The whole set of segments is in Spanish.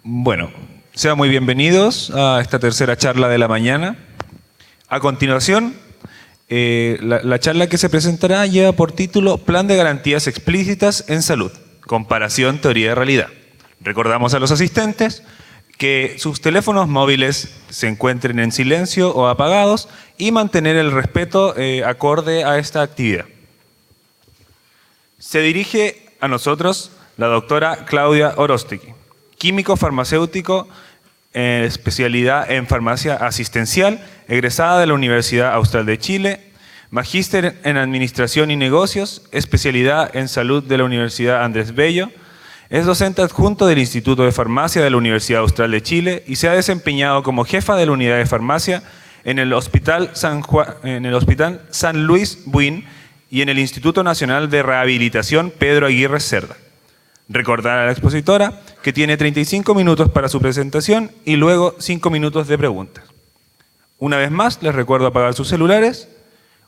Bueno, sean muy bienvenidos a esta tercera charla de la mañana. A continuación, la charla que se presentará lleva por título Plan de Garantías Explícitas en Salud, comparación, teoría y realidad. Recordamos a los asistentes que sus teléfonos móviles se encuentren en silencio o apagados y mantener el respeto acorde a esta actividad. Se dirige a nosotros la doctora Claudia Orostegui, químico farmacéutico, especialidad en farmacia asistencial, egresada de la Universidad Austral de Chile, magíster en Administración y Negocios, especialidad en Salud de la Universidad Andrés Bello. Es docente adjunto del Instituto de Farmacia de la Universidad Austral de Chile y se ha desempeñado como jefa de la unidad de farmacia en el Hospital San Luis Buin y en el Instituto Nacional de Rehabilitación Pedro Aguirre Cerda. Recordar a la expositora que tiene 35 minutos para su presentación y luego 5 minutos de preguntas. Una vez más, les recuerdo apagar sus celulares.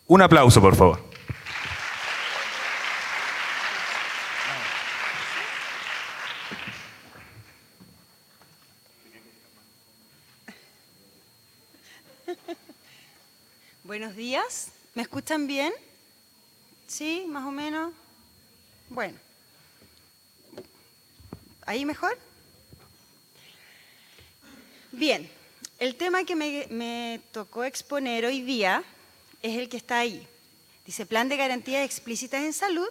Un aplauso, por favor. Buenos días. ¿Me escuchan bien? ¿Sí? ¿Más o menos? Bueno. ¿Ahí mejor? Bien. El tema que me tocó exponer hoy día es el que está ahí. Dice Plan de Garantías Explícitas en Salud,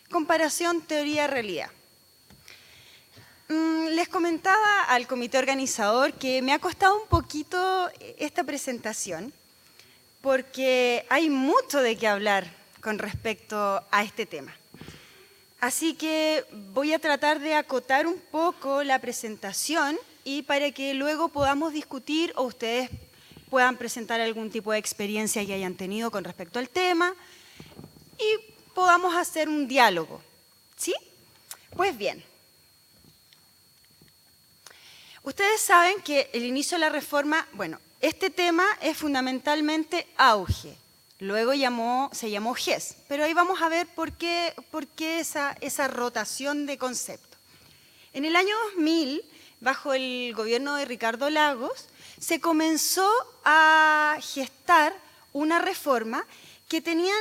comparación, teoría, realidad. Les comentaba al comité organizador que me ha costado un poquito esta presentación porque hay mucho de qué hablar con respecto a este tema. Así que voy a tratar de acotar un poco la presentación y para que luego podamos discutir o ustedes puedan presentar algún tipo de experiencia que hayan tenido con respecto al tema y podamos hacer un diálogo. ¿Sí? Pues bien. Ustedes saben que el inicio de la reforma, bueno, este tema es fundamentalmente auge, luego se llamó GES, pero ahí vamos a ver por qué esa rotación de concepto. En el año 2000, bajo el gobierno de Ricardo Lagos, se comenzó a gestar una reforma que tenían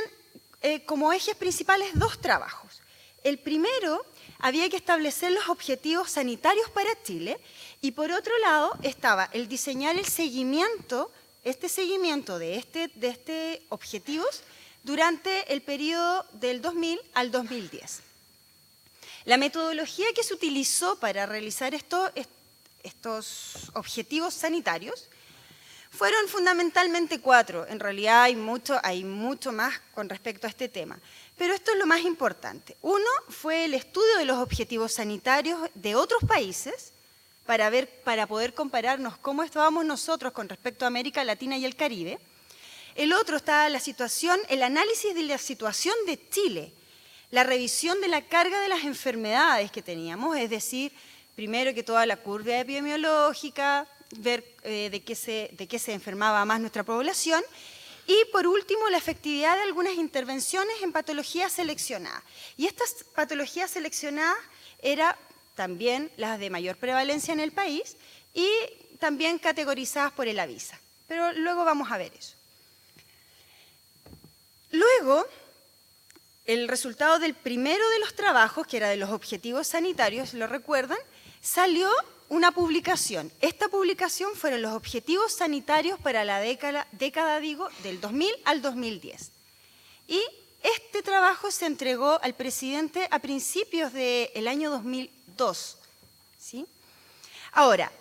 como ejes principales dos trabajos. El primero, había que establecer los objetivos sanitarios para Chile y por otro lado estaba el diseñar el seguimiento, de este objetivos durante el periodo del 2000 al 2010. La metodología que se utilizó para realizar estos objetivos sanitarios fueron fundamentalmente 4. En realidad hay mucho más con respecto a este tema. Pero esto es lo más importante. Uno fue el estudio de los objetivos sanitarios de otros países para poder compararnos cómo estábamos nosotros con respecto a América Latina y el Caribe. El otro está el análisis de la situación de Chile, la revisión de la carga de las enfermedades que teníamos, es decir, primero que toda la curva epidemiológica, ver de qué se enfermaba más nuestra población, y por último, la efectividad de algunas intervenciones en patologías seleccionadas. Y estas patologías seleccionadas eran también las de mayor prevalencia en el país y también categorizadas por el AVISA. Pero luego vamos a ver eso. Luego, el resultado del primero de los trabajos, que era de los objetivos sanitarios, ¿lo recuerdan? Salió una publicación. Esta publicación fueron los objetivos sanitarios para la década del 2000 al 2010. Y este trabajo se entregó al presidente a principios del año 2002. ¿Sí? Ahora,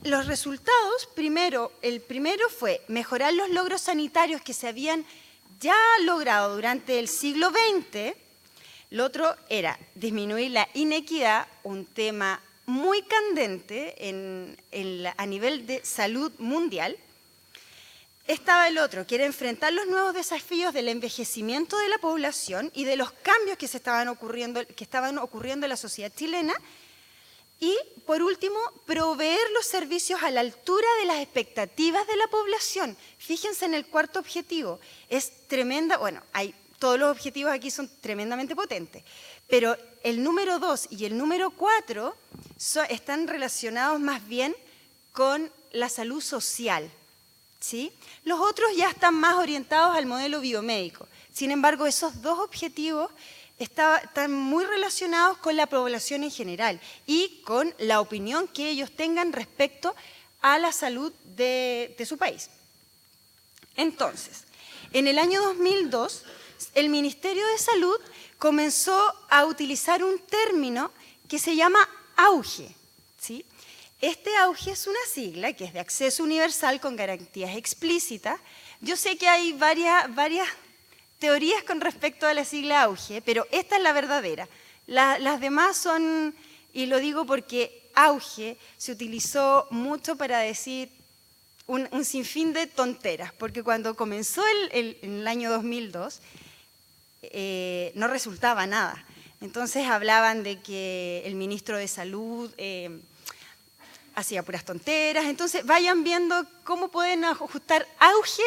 los resultados, el primero fue mejorar los logros sanitarios que se habían ya logrado durante el siglo XX. Lo otro era disminuir la inequidad, un tema muy candente a nivel de salud mundial. Estaba el otro, que era enfrentar los nuevos desafíos del envejecimiento de la población y de los cambios que estaban ocurriendo en la sociedad chilena. Y, por último, proveer los servicios a la altura de las expectativas de la población. Fíjense en el cuarto objetivo, es tremenda, bueno, hay todos los objetivos aquí son tremendamente potentes, pero el número 2 y el número 4 están relacionados más bien con la salud social, ¿sí? Los otros ya están más orientados al modelo biomédico. Sin embargo, esos dos objetivos están muy relacionados con la población en general y con la opinión que ellos tengan respecto a la salud de su país. Entonces, en el año 2002, el Ministerio de Salud comenzó a utilizar un término que se llama auge, ¿sí? Este auge es una sigla que es de acceso universal con garantías explícitas. Yo sé que hay varias teorías con respecto a la sigla auge, pero esta es la verdadera. Las demás son, y lo digo porque auge se utilizó mucho para decir un sinfín de tonteras, porque cuando comenzó en el año 2002 no resultaba nada. Entonces hablaban de que el ministro de Salud hacía puras tonteras. Entonces vayan viendo cómo pueden ajustar auge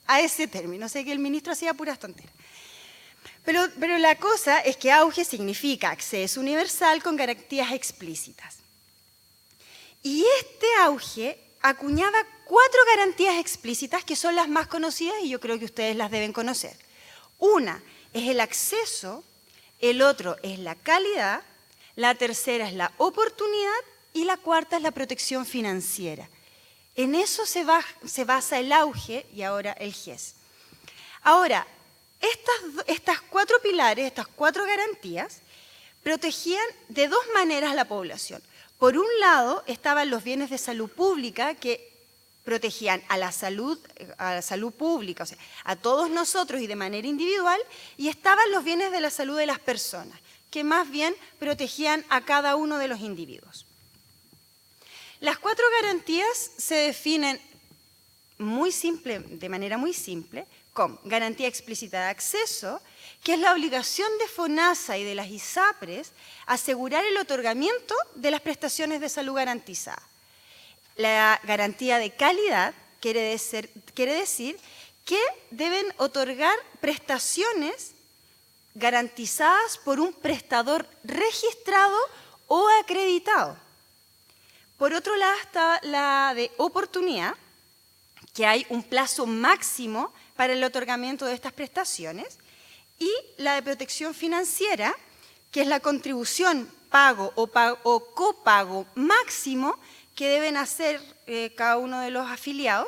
a ese término. O sea que el ministro hacía puras tonteras. Pero la cosa es que auge significa acceso universal con garantías explícitas. Y este auge acuñaba 4 garantías explícitas que son las más conocidas y yo creo que ustedes las deben conocer. Una es el acceso, el otro es la calidad, la tercera es la oportunidad y la cuarta es la protección financiera. En eso se basa el auge y ahora el GES. Ahora, estas 4 pilares, estas 4 garantías, protegían de 2 maneras a la población. Por un lado, estaban los bienes de salud pública que protegían a la salud pública, o sea, a todos nosotros y de manera individual, y estaban los bienes de la salud de las personas, que más bien protegían a cada uno de los individuos. Las 4 garantías se definen de manera muy simple, con garantía explícita de acceso, que es la obligación de FONASA y de las ISAPRES asegurar el otorgamiento de las prestaciones de salud garantizadas. La garantía de calidad quiere decir que deben otorgar prestaciones garantizadas por un prestador registrado o acreditado. Por otro lado está la de oportunidad, que hay un plazo máximo para el otorgamiento de estas prestaciones, y la de protección financiera, que es la contribución, pago o copago máximo que deben hacer cada uno de los afiliados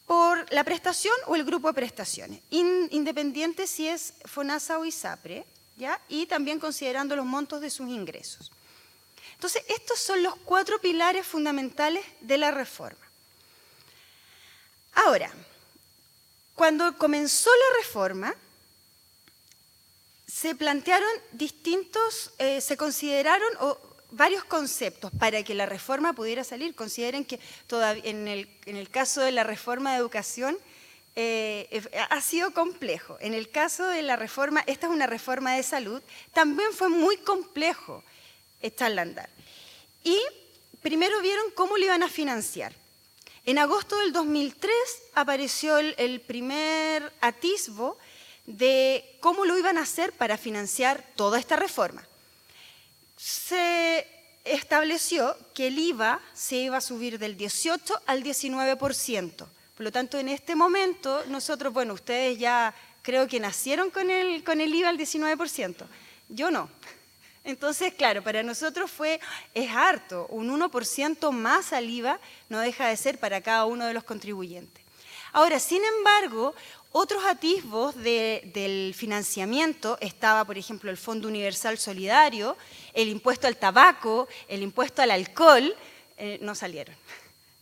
por la prestación o el grupo de prestaciones, independiente si es FONASA o ISAPRE, ¿ya? Y también considerando los montos de sus ingresos. Entonces, estos son los 4 pilares fundamentales de la reforma. Ahora, cuando comenzó la reforma, se plantearon se consideraron varios conceptos para que la reforma pudiera salir. Consideren que todavía, en el caso de la reforma de educación ha sido complejo. En el caso de la reforma, esta es una reforma de salud, también fue muy complejo echarla a andar. Y primero vieron cómo lo iban a financiar. En agosto del 2003 apareció el primer atisbo de cómo lo iban a hacer para financiar toda esta reforma. Se estableció que el IVA se iba a subir del 18 al 19%. Por lo tanto, en este momento, nosotros, bueno, ustedes ya creo que nacieron con el IVA al 19%. Yo no. Entonces, claro, para nosotros es harto. Un 1% más al IVA no deja de ser para cada uno de los contribuyentes. Ahora, sin embargo, otros atisbos del financiamiento estaba, por ejemplo, el Fondo Universal Solidario, el impuesto al tabaco, el impuesto al alcohol, no salieron.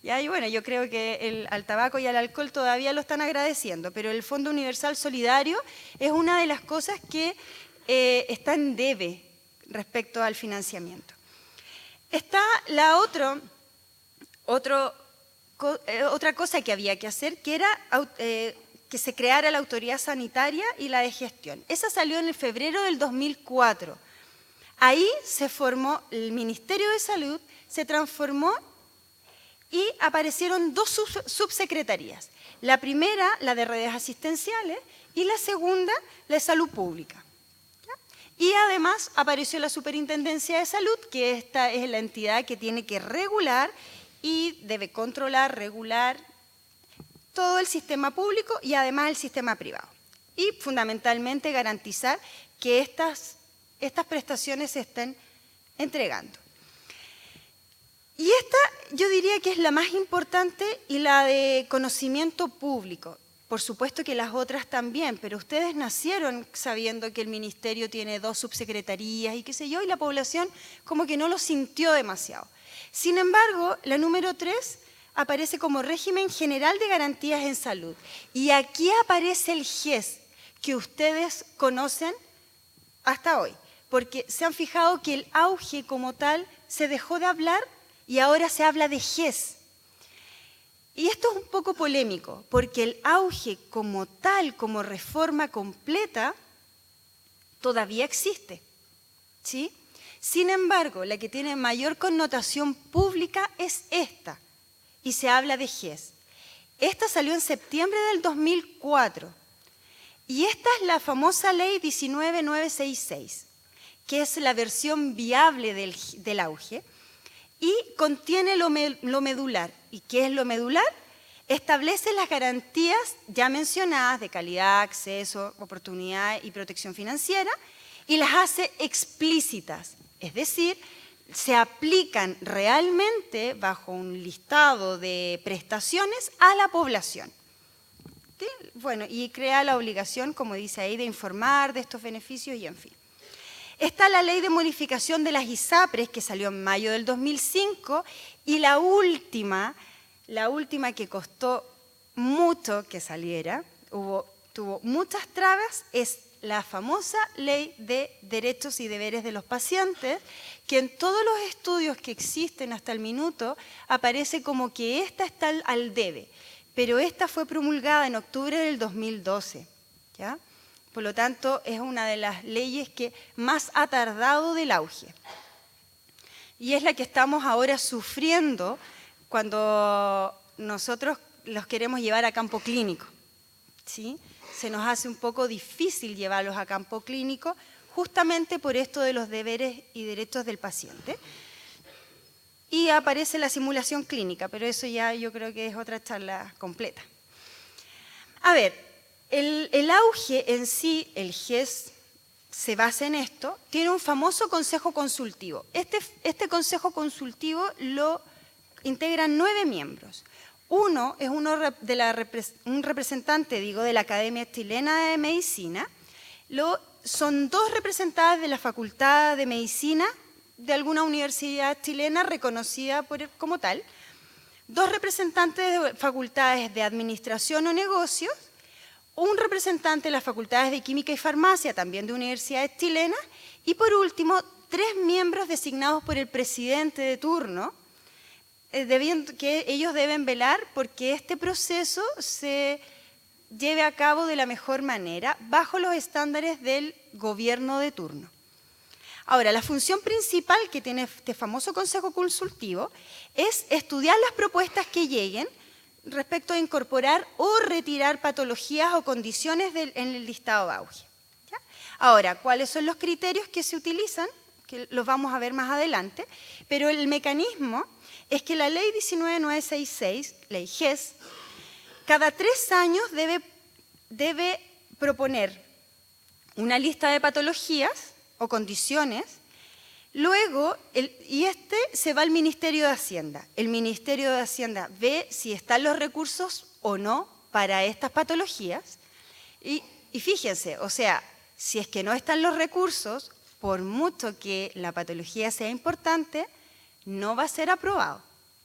¿Ya? Y bueno, yo creo que al tabaco y al alcohol todavía lo están agradeciendo, pero el Fondo Universal Solidario es una de las cosas que está en debe respecto al financiamiento. Está otra cosa que había que hacer, que era que se creara la autoridad sanitaria y la de gestión. Esa salió en el febrero del 2004. Ahí se formó el Ministerio de Salud, se transformó y aparecieron 2 subsecretarías. La primera, la de redes asistenciales, y la segunda, la de salud pública. Y además apareció la Superintendencia de Salud, que esta es la entidad que tiene que regular y debe controlar, regular todo el sistema público y además el sistema privado. Y fundamentalmente garantizar que estas prestaciones se estén entregando. Y esta yo diría que es la más importante y la de conocimiento público. Por supuesto que las otras también, pero ustedes nacieron sabiendo que el ministerio tiene 2 subsecretarías y qué sé yo, y la población como que no lo sintió demasiado. Sin embargo, la número 3 aparece como régimen general de garantías en salud. Y aquí aparece el GES, que ustedes conocen hasta hoy, porque se han fijado que el auge como tal se dejó de hablar y ahora se habla de GES. Y esto es un poco polémico, porque el auge como tal, como reforma completa, todavía existe, ¿sí? Sin embargo, la que tiene mayor connotación pública es esta, y se habla de GES. Esta salió en septiembre del 2004, y esta es la famosa ley 19966, que es la versión viable del auge, y contiene lo medular. ¿Y qué es lo medular? Establece las garantías ya mencionadas de calidad, acceso, oportunidad y protección financiera y las hace explícitas, es decir, se aplican realmente bajo un listado de prestaciones a la población. ¿Sí? Bueno, y crea la obligación, como dice ahí, de informar de estos beneficios y en fin. Está la ley de modificación de las ISAPRES, que salió en mayo del 2005, y la última que costó mucho que saliera, tuvo muchas trabas, es la famosa ley de derechos y deberes de los pacientes, que en todos los estudios que existen hasta el minuto aparece como que esta está al debe, pero esta fue promulgada en octubre del 2012, ¿ya? Por lo tanto, es una de las leyes que más ha tardado del auge. Y es la que estamos ahora sufriendo cuando nosotros los queremos llevar a campo clínico, ¿sí? Se nos hace un poco difícil llevarlos a campo clínico justamente por esto de los deberes y derechos del paciente. Y aparece la simulación clínica, pero eso ya yo creo que es otra charla completa. A ver, el auge en sí, el GES, se basa en esto, tiene un famoso consejo consultivo. Este consejo consultivo lo integran 9 miembros. Uno es un representante, de la Academia Chilena de Medicina. Son 2 representantes de la Facultad de Medicina de alguna universidad chilena reconocida como tal, 2 representantes de facultades de Administración o Negocios, un representante de las facultades de Química y Farmacia, también de universidades chilenas, y por último, 3 miembros designados por el presidente de turno, que ellos deben velar porque este proceso se lleve a cabo de la mejor manera, bajo los estándares del gobierno de turno. Ahora, la función principal que tiene este famoso consejo consultivo es estudiar las propuestas que lleguen respecto a incorporar o retirar patologías o condiciones en el listado de auge. ¿Ya? Ahora, ¿cuáles son los criterios que se utilizan? Que los vamos a ver más adelante, pero el mecanismo es que la ley 19966, ley GES, cada 3 años debe proponer una lista de patologías o condiciones. Luego, se va al Ministerio de Hacienda. El Ministerio de Hacienda ve si están los recursos o no para estas patologías. Y fíjense, o sea, si es que no están los recursos, por mucho que la patología sea importante, no va a ser aprobado,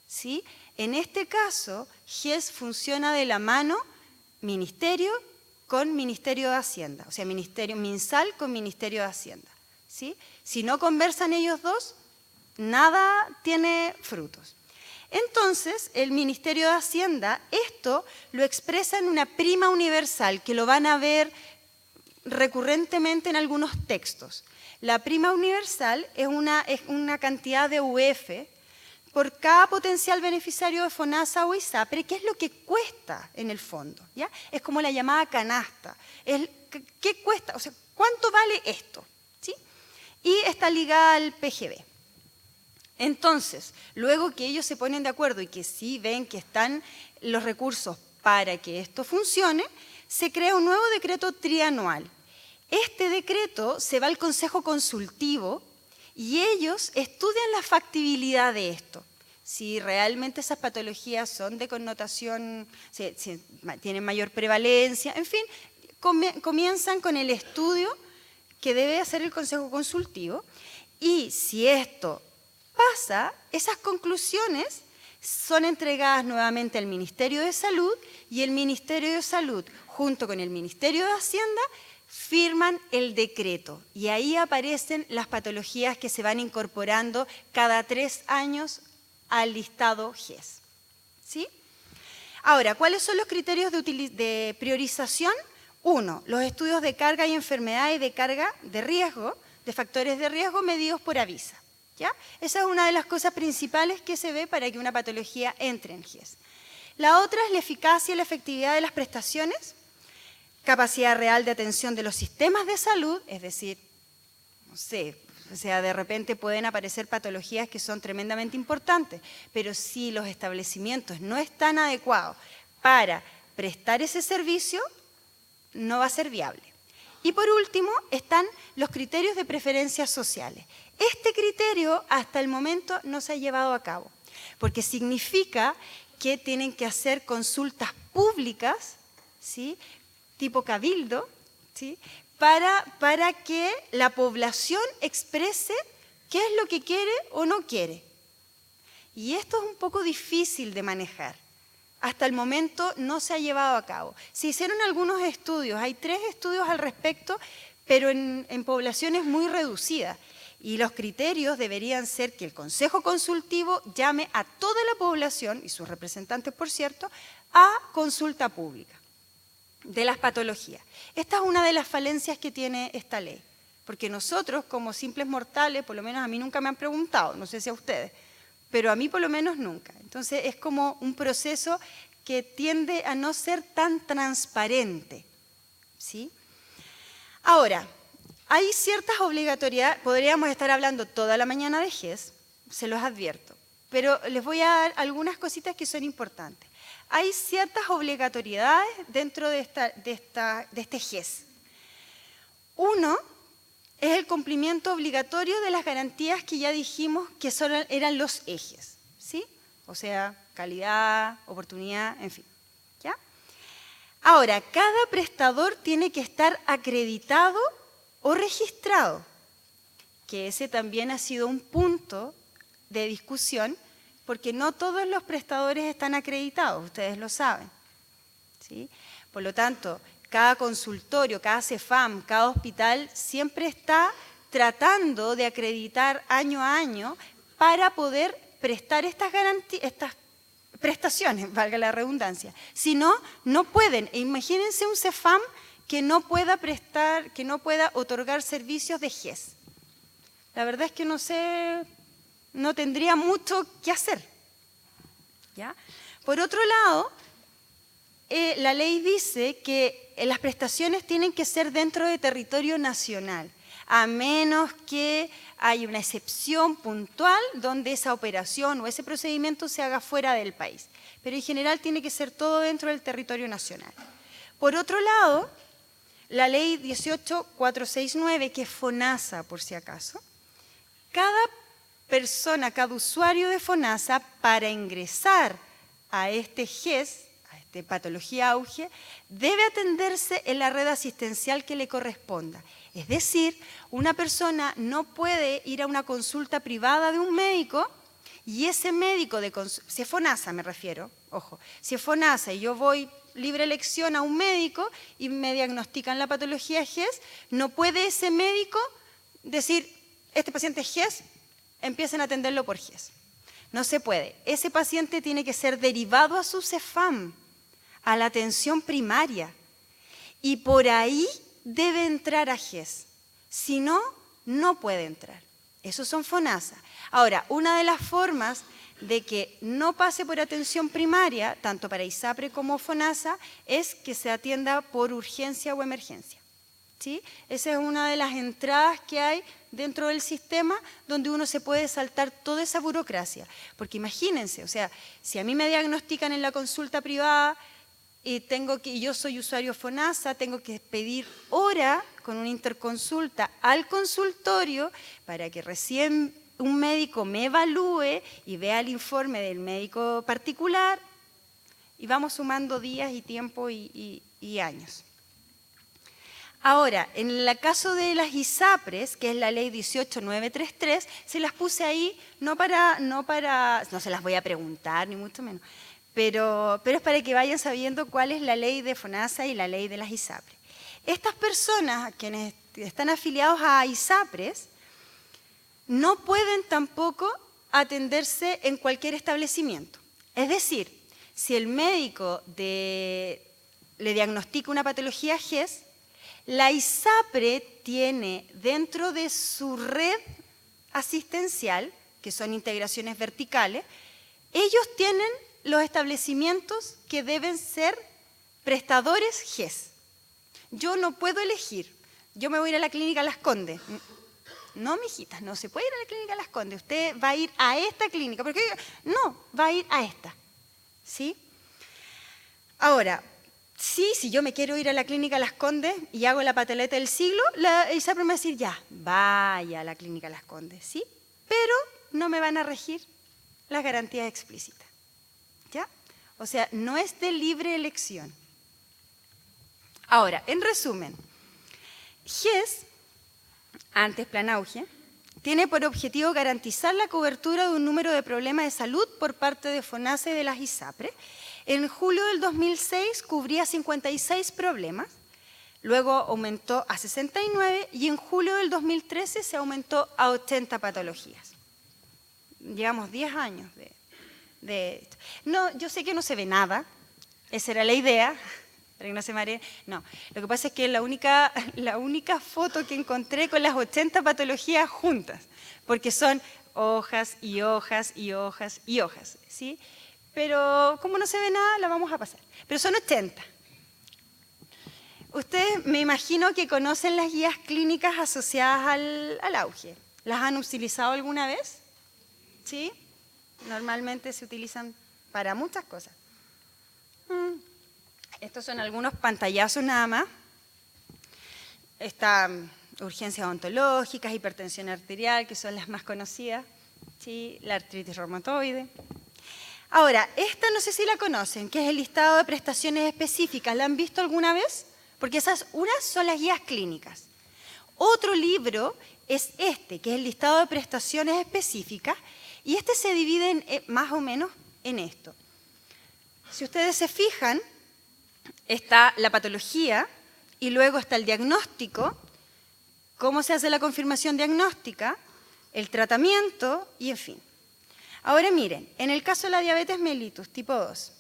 ¿sí? En este caso, GES funciona de la mano Ministerio con Ministerio de Hacienda, o sea, MinSal con Ministerio de Hacienda, ¿sí? Si no conversan ellos dos, nada tiene frutos. Entonces, el Ministerio de Hacienda, esto lo expresa en una prima universal, que lo van a ver recurrentemente en algunos textos. La prima universal es una cantidad de UF por cada potencial beneficiario de FONASA o ISAPRE, ¿qué es lo que cuesta en el fondo? ¿Ya? Es como la llamada canasta. ¿Qué cuesta? O sea, ¿cuánto vale esto? ¿Sí? Y está ligada al PGB. Entonces, luego que ellos se ponen de acuerdo y que sí ven que están los recursos para que esto funcione, se crea un nuevo decreto trianual. Este decreto se va al Consejo Consultivo y ellos estudian la factibilidad de esto. Si realmente esas patologías son de connotación, si tienen mayor prevalencia, en fin, comienzan con el estudio que debe hacer el Consejo Consultivo y si esto pasa, esas conclusiones son entregadas nuevamente al Ministerio de Salud y el Ministerio de Salud, junto con el Ministerio de Hacienda, firman el decreto y ahí aparecen las patologías que se van incorporando cada 3 años al listado GES. ¿Sí? Ahora, ¿cuáles son los criterios de priorización? 1, los estudios de carga y enfermedad y de carga de riesgo, de factores de riesgo medidos por AVISA. ¿Ya? Esa es una de las cosas principales que se ve para que una patología entre en GES. La otra es la eficacia y la efectividad de las prestaciones, capacidad real de atención de los sistemas de salud, es decir, no sé, o sea, de repente pueden aparecer patologías que son tremendamente importantes, pero si los establecimientos no están adecuados para prestar ese servicio, no va a ser viable. Y por último, están los criterios de preferencias sociales. Este criterio hasta el momento no se ha llevado a cabo, porque significa que tienen que hacer consultas públicas, ¿sí?, tipo cabildo, ¿sí?, para que la población exprese qué es lo que quiere o no quiere. Y esto es un poco difícil de manejar. Hasta el momento no se ha llevado a cabo. Se hicieron algunos estudios, hay 3 estudios al respecto, pero en poblaciones muy reducidas. Y los criterios deberían ser que el Consejo Consultivo llame a toda la población, y sus representantes, por cierto, a consulta pública de las patologías. Esta es una de las falencias que tiene esta ley, porque nosotros, como simples mortales, por lo menos a mí nunca me han preguntado, no sé si a ustedes, pero a mí por lo menos nunca. Entonces es como un proceso que tiende a no ser tan transparente, ¿sí? Ahora, hay ciertas obligatoriedades, podríamos estar hablando toda la mañana de GES, se los advierto, pero les voy a dar algunas cositas que son importantes. Hay ciertas obligatoriedades dentro de este GES. Uno es el cumplimiento obligatorio de las garantías que ya dijimos que eran los ejes, ¿sí? O sea, calidad, oportunidad, en fin, ¿ya? Ahora, cada prestador tiene que estar acreditado o registrado, que ese también ha sido un punto de discusión, porque no todos los prestadores están acreditados, ustedes lo saben, ¿sí? Por lo tanto, cada consultorio, cada CEFAM, cada hospital siempre está tratando de acreditar año a año para poder prestar estas prestaciones, valga la redundancia. Si no, no pueden. E imagínense un CEFAM que no pueda prestar, que no pueda otorgar servicios de GES. La verdad es que no sé, no tendría mucho que hacer, ¿ya? Por otro lado, la ley dice que las prestaciones tienen que ser dentro de territorio nacional, a menos que haya una excepción puntual donde esa operación o ese procedimiento se haga fuera del país. Pero en general tiene que ser todo dentro del territorio nacional. Por otro lado, la ley 18469, que es FONASA por si acaso, cada persona, cada usuario de FONASA para ingresar a este GES, de patología auge, debe atenderse en la red asistencial que le corresponda. Es decir, una persona no puede ir a una consulta privada de un médico y ese médico, si es FONASA me refiero, ojo, si es FONASA y yo voy libre elección a un médico y me diagnostican la patología GES, no puede ese médico decir, este paciente es GES, empiecen a atenderlo por GES. No se puede. Ese paciente tiene que ser derivado a su CEFAM, a la atención primaria, y por ahí debe entrar a GES. Si no, no puede entrar. Esos son FONASA. Ahora, una de las formas de que no pase por atención primaria, tanto para ISAPRE como FONASA, es que se atienda por urgencia o emergencia. ¿Sí? Esa es una de las entradas que hay dentro del sistema donde uno se puede saltar toda esa burocracia. Porque imagínense, o sea, si a mí me diagnostican en la consulta privada y yo soy usuario FONASA, tengo que pedir hora con una interconsulta al consultorio para que recién un médico me evalúe y vea el informe del médico particular, y vamos sumando días y tiempo y años. Ahora, en el caso de las ISAPRES, que es la ley 18933, se las puse ahí no se las voy a preguntar, ni mucho menos, pero es para que vayan sabiendo cuál es la ley de FONASA y la ley de las ISAPRES. Estas personas, quienes están afiliados a ISAPRES, no pueden tampoco atenderse en cualquier establecimiento. Es decir, si el médico le diagnostica una patología GES, la ISAPRE tiene dentro de su red asistencial, que son integraciones verticales, ellos tienen los establecimientos que deben ser prestadores GES. Yo no puedo elegir, yo me voy a ir a la clínica Las Condes. No, mijitas, no se puede ir a la clínica Las Condes, usted va a ir a esta clínica, porque no, va a ir a esta, ¿sí? Ahora, sí, si yo me quiero ir a la clínica Las Condes y hago la pataleta del siglo, la ISAPRE me va a decir, ya, vaya a la clínica Las Condes, ¿sí? Pero no me van a regir las garantías explícitas, ¿ya? O sea, no es de libre elección. Ahora, en resumen, GES, antes Plan Auge, tiene por objetivo garantizar la cobertura de un número de problemas de salud por parte de FONASA y de las ISAPRE. En julio del 2006 cubría 56 problemas, luego aumentó a 69 y en julio del 2013 se aumentó a 80 patologías. Llevamos 10 años de esto. No, yo sé que no se ve nada, esa era la idea, para que no se maree. No, lo que pasa es que la única foto que encontré con las 80 patologías juntas, porque son hojas y hojas y hojas y hojas, ¿sí? Pero como no se ve nada, la vamos a pasar. Pero son 80. Ustedes me imagino que conocen las guías clínicas asociadas al auge. ¿Las han utilizado alguna vez? ¿Sí? Normalmente se utilizan para muchas cosas. Estos son algunos pantallazos nada más. Están urgencias ontológicas, hipertensión arterial, que son las más conocidas, ¿sí? La artritis reumatoide. Ahora, esta no sé si la conocen, que es el listado de prestaciones específicas. ¿La han visto alguna vez? Porque unas son las guías clínicas. Otro libro es este, que es el listado de prestaciones específicas, y este se divide más o menos en esto. Si ustedes se fijan, está la patología y luego está el diagnóstico, cómo se hace la confirmación diagnóstica, el tratamiento y en fin. Ahora miren, en el caso de la diabetes mellitus tipo 2,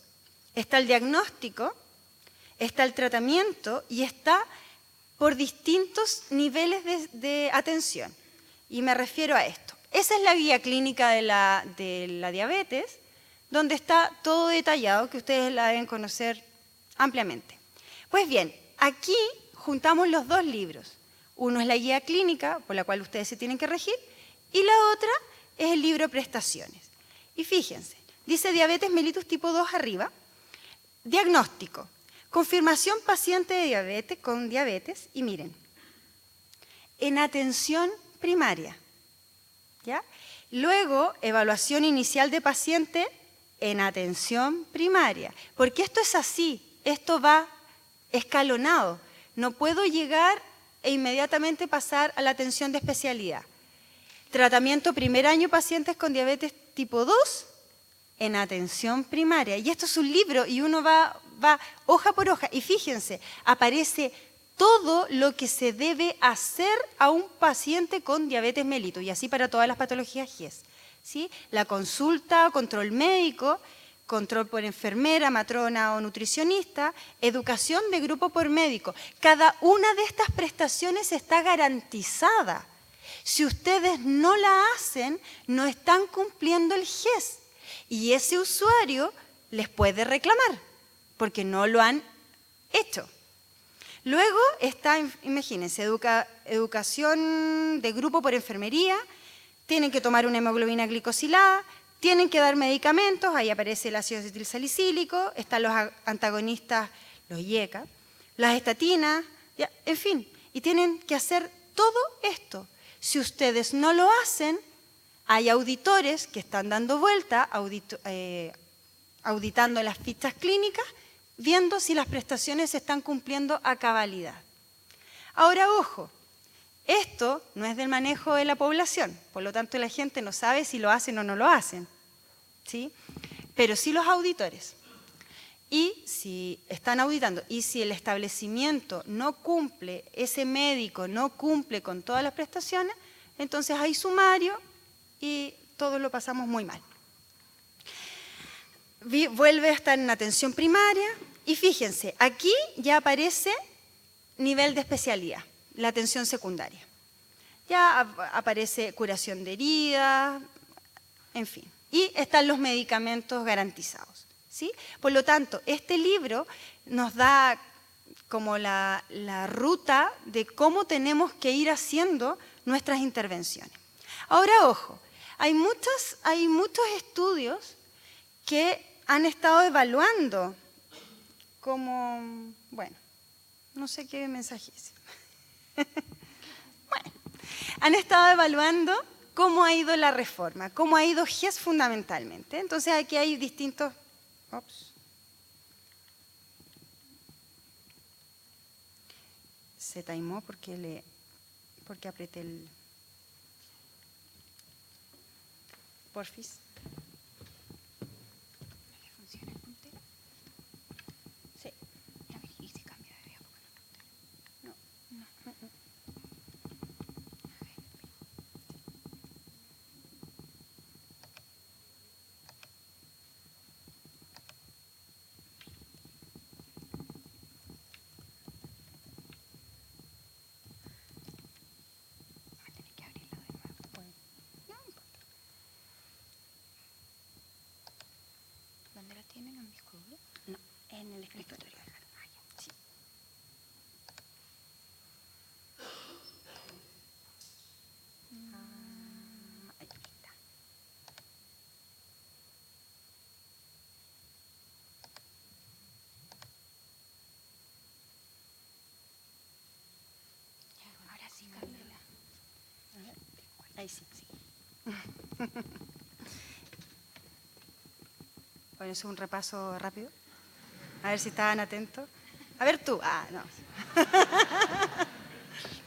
está el diagnóstico, está el tratamiento y está por distintos niveles de atención. Y me refiero a esto. Esa es la guía clínica de la diabetes, donde está todo detallado, que ustedes la deben conocer ampliamente. Pues bien, aquí juntamos los dos libros. Uno es la guía clínica, por la cual ustedes se tienen que regir, y la otra es el libro Prestaciones. Y fíjense, dice diabetes mellitus tipo 2 arriba, diagnóstico, confirmación paciente de diabetes con diabetes, y miren, en atención primaria, ¿ya? Luego, evaluación inicial de paciente en atención primaria, porque esto es así, esto va escalonado, no puedo llegar e inmediatamente pasar a la atención de especialidad. Tratamiento primer año pacientes con diabetes tipo 2 en atención primaria. Y esto es un libro y uno va hoja por hoja. Y fíjense, aparece todo lo que se debe hacer a un paciente con diabetes mellitus y así para todas las patologías GES, ¿sí? La consulta, control médico, control por enfermera, matrona o nutricionista, educación de grupo por médico. Cada una de estas prestaciones está garantizada. Si ustedes no la hacen, no están cumpliendo el GES y ese usuario les puede reclamar porque no lo han hecho. Luego está, imagínense, educación de grupo por enfermería, tienen que tomar una hemoglobina glicosilada, tienen que dar medicamentos, ahí aparece el ácido acetilsalicílico, están los antagonistas, los IECA, las estatinas, ya, en fin, y tienen que hacer todo esto. Si ustedes no lo hacen, hay auditores que están dando vuelta, auditando las fichas clínicas, viendo si las prestaciones se están cumpliendo a cabalidad. Ahora, ojo, esto no es del manejo de la población, por lo tanto la gente no sabe si lo hacen o no lo hacen, ¿sí? Pero sí los auditores. Y si están auditando y si el establecimiento no cumple, ese médico no cumple con todas las prestaciones, entonces hay sumario y todos lo pasamos muy mal. Vuelve a estar en atención primaria y fíjense, aquí ya aparece nivel de especialidad, la atención secundaria. Ya aparece curación de heridas, en fin. Y están los medicamentos garantizados, ¿sí? Por lo tanto, este libro nos da como la ruta de cómo tenemos que ir haciendo nuestras intervenciones. Ahora, ojo, hay muchos estudios que han estado evaluando como, bueno, no sé qué mensaje es. Bueno, han estado evaluando cómo ha ido la reforma, cómo ha ido GES fundamentalmente. Entonces aquí hay distintos... Ops. Se taimó porque apreté el... Porfis. ¿Funciona el puntero? Sí. A ver, ¿y si cambia de vía? No. ¿Dónde la tienen? ¿En mi escritorio? No, en el escritorio. Ah, ya, sí. Ahí está. Ahora sí, cámbiala. A ver, ahí sí, sí. Bueno, eso es un repaso rápido. A ver si estaban atentos. A ver tú. Ah, no.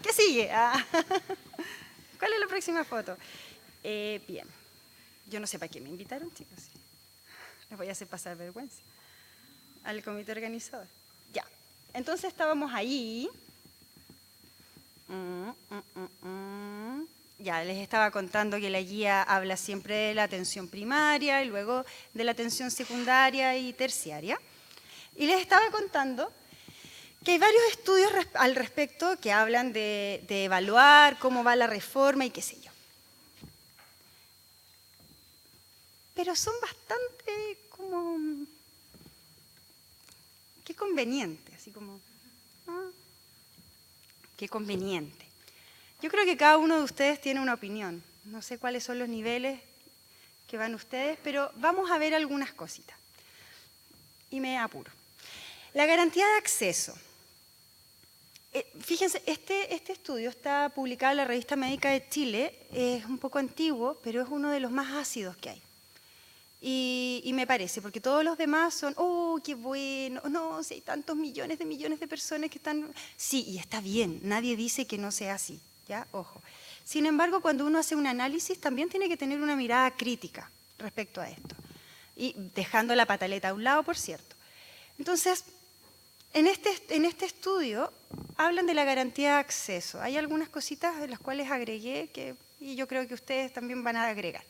¿Qué sigue? Ah. ¿Cuál es la próxima foto? Bien. Yo no sé para qué me invitaron, chicos. Les voy a hacer pasar vergüenza. Al comité organizador. Ya. Entonces estábamos ahí. Ya, les estaba contando que la guía habla siempre de la atención primaria y luego de la atención secundaria y terciaria. Y les estaba contando que hay varios estudios al respecto que hablan de evaluar cómo va la reforma y qué sé yo. Pero son bastante como... qué conveniente, así como... qué conveniente. Yo creo que cada uno de ustedes tiene una opinión. No sé cuáles son los niveles que van ustedes, pero vamos a ver algunas cositas. Y me apuro. La garantía de acceso. Fíjense, este estudio está publicado en la Revista Médica de Chile. Es un poco antiguo, pero es uno de los más ácidos que hay. Y me parece, porque todos los demás son, oh, qué bueno, no, si hay tantos millones de personas que están... Sí, y está bien, nadie dice que no sea así, ¿ya? Ojo. Sin embargo, cuando uno hace un análisis, también tiene que tener una mirada crítica respecto a esto. Y dejando la pataleta a un lado, por cierto. Entonces, en este estudio hablan de la garantía de acceso. Hay algunas cositas de las cuales agregué y yo creo que ustedes también van a agregar.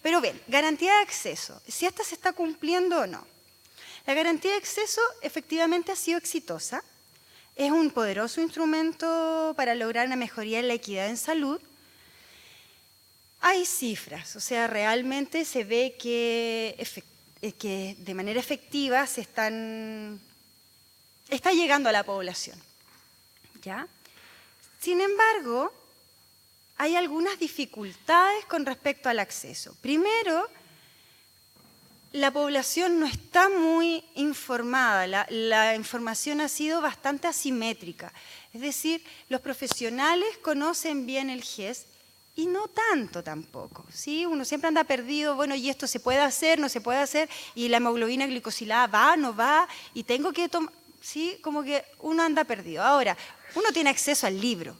Pero bien, garantía de acceso, si esta se está cumpliendo o no. La garantía de acceso efectivamente ha sido exitosa, es un poderoso instrumento para lograr una mejoría en la equidad en salud hay cifras, o sea, realmente se ve que de manera efectiva está llegando a la población, ¿ya? Sin embargo, hay algunas dificultades con respecto al acceso. Primero, la población no está muy informada, la información ha sido bastante asimétrica. Es decir, los profesionales conocen bien el GES y no tanto tampoco, ¿sí? Uno siempre anda perdido, bueno, y esto se puede hacer, no se puede hacer, y la hemoglobina glicosilada va, no va, y tengo que tomar, ¿sí? Como que uno anda perdido. Ahora, uno tiene acceso al libro,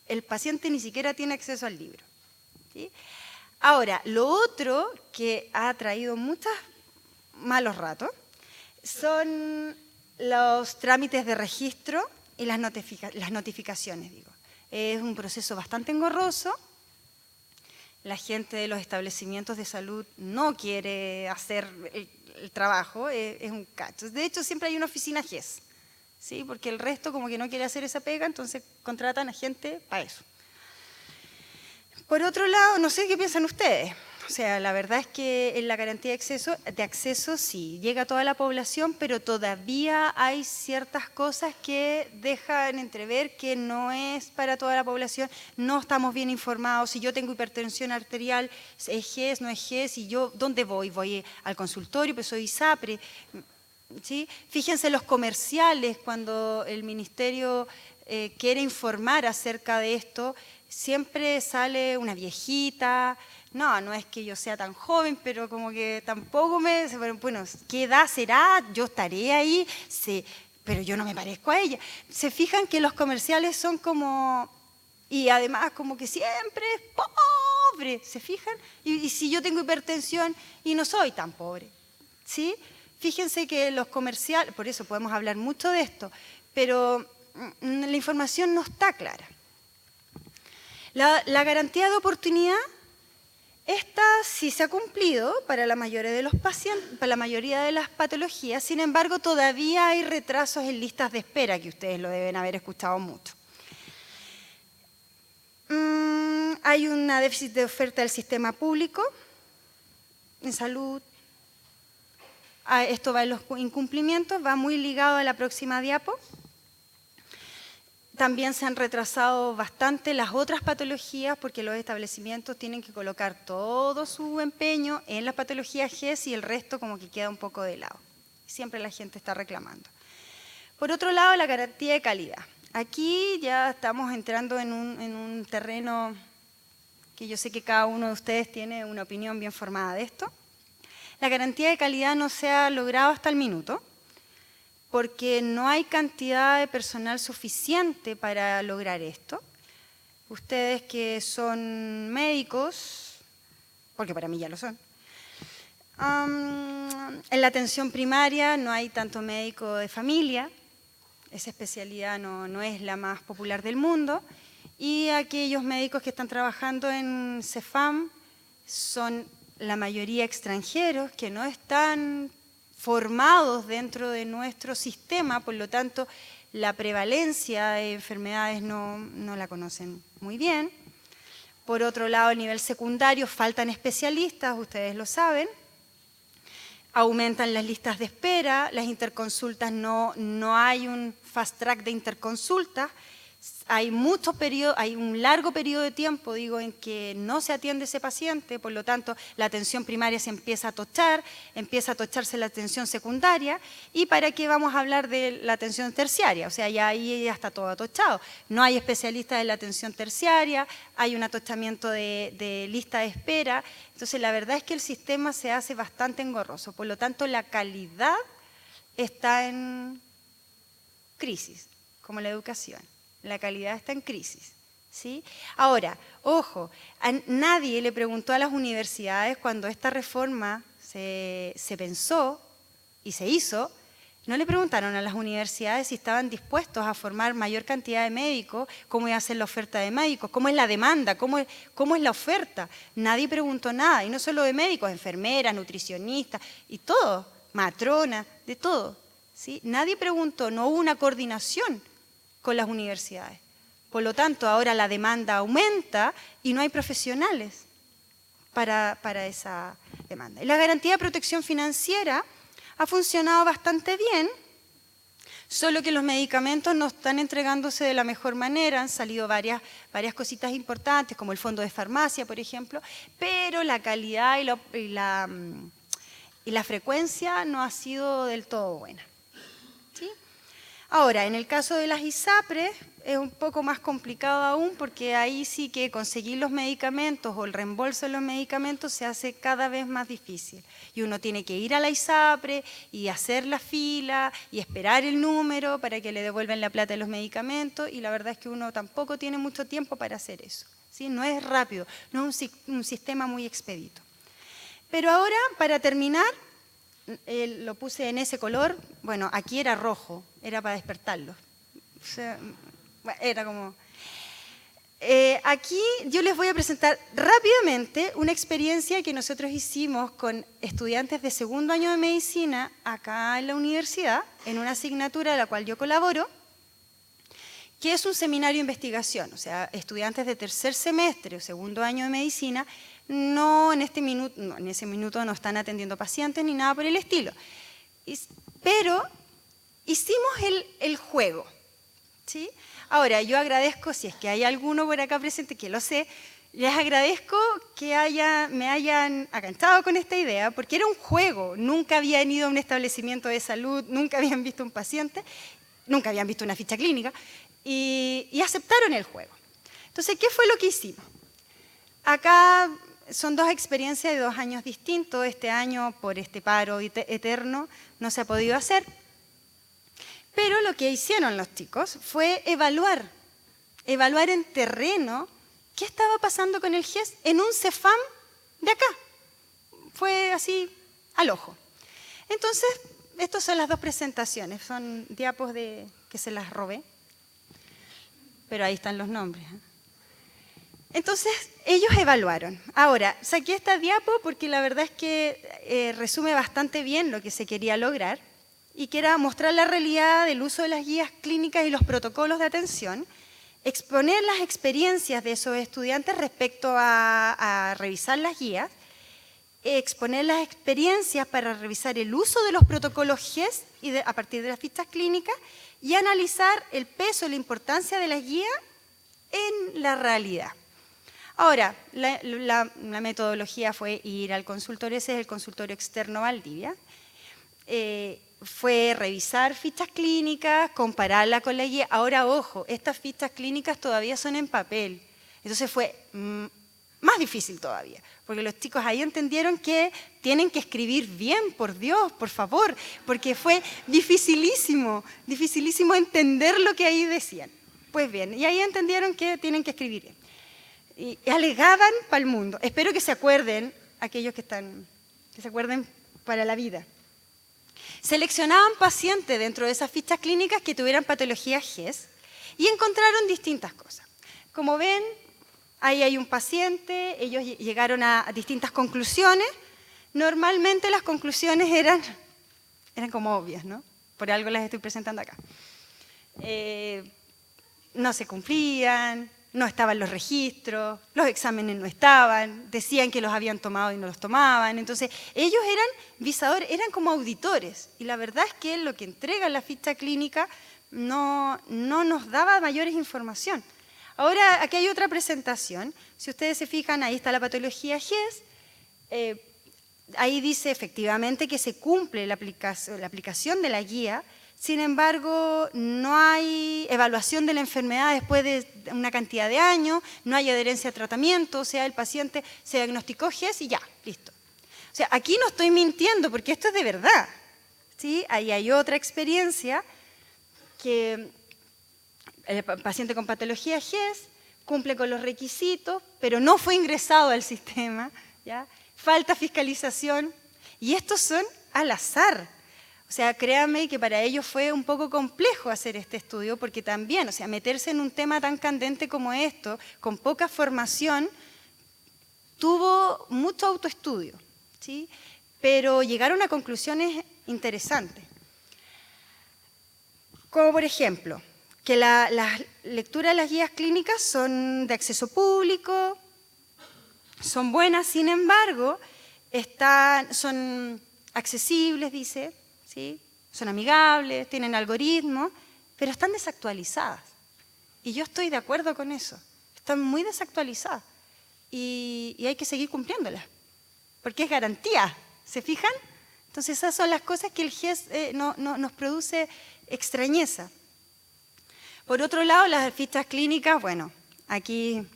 el paciente ni siquiera tiene acceso al libro, ¿sí? Ahora, lo otro que ha traído muchos malos ratos son los trámites de registro y las notificaciones, digo. Es un proceso bastante engorroso. La gente de los establecimientos de salud no quiere hacer el trabajo, es un cacho. De hecho, siempre hay una oficina GES, ¿sí? Porque el resto como que no quiere hacer esa pega, entonces contratan a gente para eso. Por otro lado, no sé qué piensan ustedes. O sea, la verdad es que en la garantía de acceso sí, llega a toda la población, pero todavía hay ciertas cosas que dejan entrever que no es para toda la población, no estamos bien informados. Si yo tengo hipertensión arterial, ¿es GES, no es GES? Y yo, ¿dónde voy? Voy al consultorio, pues soy ISAPRE, ¿sí? Fíjense los comerciales, cuando el ministerio quiere informar acerca de esto, siempre sale una viejita. No es que yo sea tan joven, pero como que tampoco bueno, ¿qué edad será? Yo estaré ahí, sí, pero yo no me parezco a ella. Se fijan que los comerciales son como, y además como que siempre es pobre, ¿se fijan? Y si yo tengo hipertensión y no soy tan pobre, ¿sí? Fíjense que los comerciales, por eso podemos hablar mucho de esto, pero la información no está clara. La garantía de oportunidad, esta sí se ha cumplido para la mayoría de los pacientes, para la mayoría de las patologías, sin embargo todavía hay retrasos en listas de espera, que ustedes lo deben haber escuchado mucho. Hay un déficit de oferta del sistema público en salud. Esto va en los incumplimientos, va muy ligado a la próxima diapo. También se han retrasado bastante las otras patologías porque los establecimientos tienen que colocar todo su empeño en las patologías GES y el resto como que queda un poco de lado. Siempre la gente está reclamando. Por otro lado, la garantía de calidad. Aquí ya estamos entrando en un terreno que yo sé que cada uno de ustedes tiene una opinión bien formada de esto. La garantía de calidad no se ha logrado hasta el minuto, porque no hay cantidad de personal suficiente para lograr esto. Ustedes que son médicos, porque para mí ya lo son, en la atención primaria no hay tanto médico de familia, esa especialidad no es la más popular del mundo, y aquellos médicos que están trabajando en CEFAM son la mayoría extranjeros que no están formados dentro de nuestro sistema, por lo tanto la prevalencia de enfermedades no la conocen muy bien. Por otro lado, a nivel secundario faltan especialistas, ustedes lo saben, aumentan las listas de espera, las interconsultas no hay un fast track de interconsultas, hay un largo periodo de tiempo, digo, en que no se atiende ese paciente, por lo tanto la atención primaria se empieza a tochar, empieza a tocharse la atención secundaria, y ¿para qué vamos a hablar de la atención terciaria? O sea, ya ahí ya está todo atochado. No hay especialistas en la atención terciaria, hay un atochamiento de lista de espera, entonces la verdad es que el sistema se hace bastante engorroso, por lo tanto la calidad está en crisis, como la educación. La calidad está en crisis, ¿sí? Ahora, ojo, nadie le preguntó a las universidades cuando esta reforma se pensó y se hizo, no le preguntaron a las universidades si estaban dispuestos a formar mayor cantidad de médicos, cómo iba a ser la oferta de médicos, cómo es la demanda, cómo es la oferta. Nadie preguntó nada, y no solo de médicos, enfermeras, nutricionistas, y todo, matronas, de todo, ¿sí? Nadie preguntó, no hubo una coordinación con las universidades. Por lo tanto, ahora la demanda aumenta y no hay profesionales. para esa demanda. Y la garantía de protección financiera ha funcionado bastante bien, solo que los medicamentos no están entregándose de la mejor manera, han salido varias cositas importantes, como el fondo de farmacia, por ejemplo, pero la calidad y la frecuencia no ha sido del todo buena. ¿Sí? Ahora, en el caso de las ISAPRES es un poco más complicado aún, porque ahí sí que conseguir los medicamentos o el reembolso de los medicamentos se hace cada vez más difícil. Y uno tiene que ir a la ISAPRE y hacer la fila y esperar el número para que le devuelvan la plata de los medicamentos, y la verdad es que uno tampoco tiene mucho tiempo para hacer eso. ¿Sí? No es rápido, no es un sistema muy expedito. Pero ahora, para terminar, lo puse en ese color, bueno, aquí era rojo, era para despertarlo. O sea, era como... aquí yo les voy a presentar rápidamente una experiencia que nosotros hicimos con estudiantes de segundo año de medicina acá en la universidad, en una asignatura de la cual yo colaboro, que es un seminario de investigación. O sea, estudiantes de tercer semestre o segundo año de medicina en ese minuto no están atendiendo pacientes ni nada por el estilo. Pero hicimos el juego. ¿Sí? Ahora, yo agradezco, si es que hay alguno por acá presente que lo sé, les agradezco que me hayan aganchado con esta idea, porque era un juego. Nunca habían ido a un establecimiento de salud, nunca habían visto un paciente, nunca habían visto una ficha clínica, y aceptaron el juego. Entonces, ¿qué fue lo que hicimos? Acá son dos experiencias de 2 años distintos. Este año, por este paro eterno, no se ha podido hacer. Pero lo que hicieron los chicos fue evaluar en terreno qué estaba pasando con el GES en un CEFAM de acá. Fue así al ojo. Entonces, estas son las dos presentaciones, son diapos que se las robé, pero ahí están los nombres. Entonces, ellos evaluaron. Ahora, saqué esta diapo porque la verdad es que resume bastante bien lo que se quería lograr, y que era mostrar la realidad del uso de las guías clínicas y los protocolos de atención, exponer las experiencias de esos estudiantes respecto a revisar las guías, exponer las experiencias para revisar el uso de los protocolos GES a partir de las fichas clínicas, y analizar el peso y la importancia de las guías en la realidad. Ahora, la metodología fue ir al consultorio, ese es el consultorio externo Valdivia, fue revisar fichas clínicas, compararla con la guía. Ahora, ojo, estas fichas clínicas todavía son en papel, entonces fue más difícil todavía, porque los chicos ahí entendieron que tienen que escribir bien, por Dios, por favor, porque fue dificilísimo entender lo que ahí decían. Pues bien, y ahí entendieron que tienen que escribir bien. Y alegaban para el mundo. Espero que se acuerden, aquellos que se acuerden para la vida. Seleccionaban pacientes dentro de esas fichas clínicas que tuvieran patología GES y encontraron distintas cosas. Como ven, ahí hay un paciente, ellos llegaron a distintas conclusiones. Normalmente las conclusiones eran como obvias, ¿no? Por algo las estoy presentando acá. No se cumplían, no estaban los registros, los exámenes no estaban, decían que los habían tomado y no los tomaban. Entonces, ellos eran visadores, eran como auditores. Y la verdad es que lo que entrega la ficha clínica no nos daba mayores información. Ahora, aquí hay otra presentación. Si ustedes se fijan, ahí está la patología GES. Ahí dice efectivamente que se cumple la aplicación de la guía. Sin embargo, no hay evaluación de la enfermedad después de una cantidad de años, no hay adherencia a tratamiento, o sea, el paciente se diagnosticó GES y ya, listo. O sea, aquí no estoy mintiendo porque esto es de verdad. ¿Sí? Ahí hay otra experiencia que el paciente con patología GES cumple con los requisitos, pero no fue ingresado al sistema, ¿ya? Falta fiscalización, y estos son al azar. O sea, créanme que para ellos fue un poco complejo hacer este estudio, porque también, o sea, meterse en un tema tan candente como esto, con poca formación, tuvo mucho autoestudio, ¿sí? Pero llegaron a conclusiones interesantes. Como por ejemplo, que las lecturas de las guías clínicas son de acceso público, son buenas, sin embargo, son accesibles, dice, ¿sí? Son amigables, tienen algoritmos, pero están desactualizadas. Y yo estoy de acuerdo con eso. Están muy desactualizadas y hay que seguir cumpliéndolas, porque es garantía, ¿se fijan? Entonces esas son las cosas que el GES nos produce extrañeza. Por otro lado, las fichas clínicas, bueno, aquí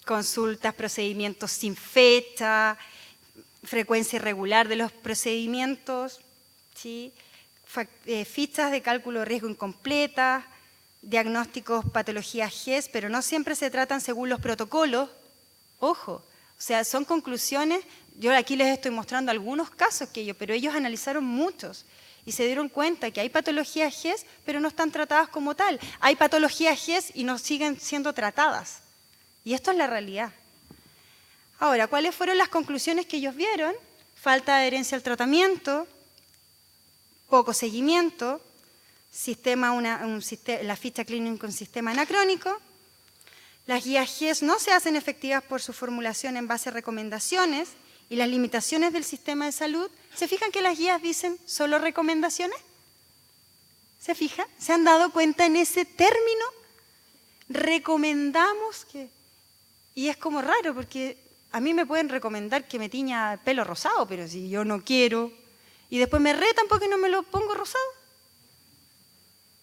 consultas, procedimientos sin fecha, frecuencia irregular de los procedimientos, ¿sí? Fichas de cálculo de riesgo incompletas, diagnósticos, patologías GES, pero no siempre se tratan según los protocolos. Ojo, o sea, son conclusiones. Yo aquí les estoy mostrando algunos casos pero ellos analizaron muchos y se dieron cuenta que hay patologías GES, pero no están tratadas como tal. Hay patologías GES y no siguen siendo tratadas. Y esto es la realidad. Ahora, ¿cuáles fueron las conclusiones que ellos vieron? Falta de adherencia al tratamiento, poco seguimiento, la ficha clínica con sistema anacrónico. Las guías GES no se hacen efectivas por su formulación en base a recomendaciones y las limitaciones del sistema de salud. ¿Se fijan que las guías dicen solo recomendaciones? ¿Se fijan? ¿Se han dado cuenta en ese término? Recomendamos que... Y es como raro porque a mí me pueden recomendar que me tiña el pelo rosado, pero si yo no quiero, y después me retan porque no me lo pongo rosado.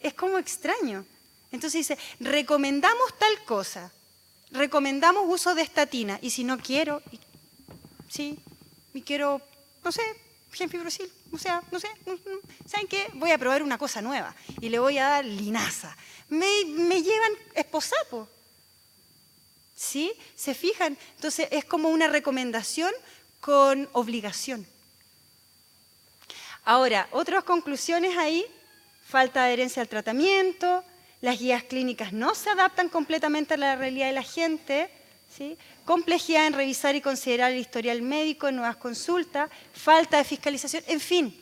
Es como extraño. Entonces dice, recomendamos tal cosa, recomendamos uso de estatina, y si no quiero, sí, y quiero, no sé, gemfibrocil, o sea, no sé, ¿saben qué? Voy a probar una cosa nueva y le voy a dar linaza. Me llevan esposapo. ¿Sí? ¿Se fijan? Entonces es como una recomendación con obligación. Ahora, otras conclusiones ahí, falta de adherencia al tratamiento, las guías clínicas no se adaptan completamente a la realidad de la gente, ¿sí? Complejidad en revisar y considerar el historial médico en nuevas consultas, falta de fiscalización, en fin.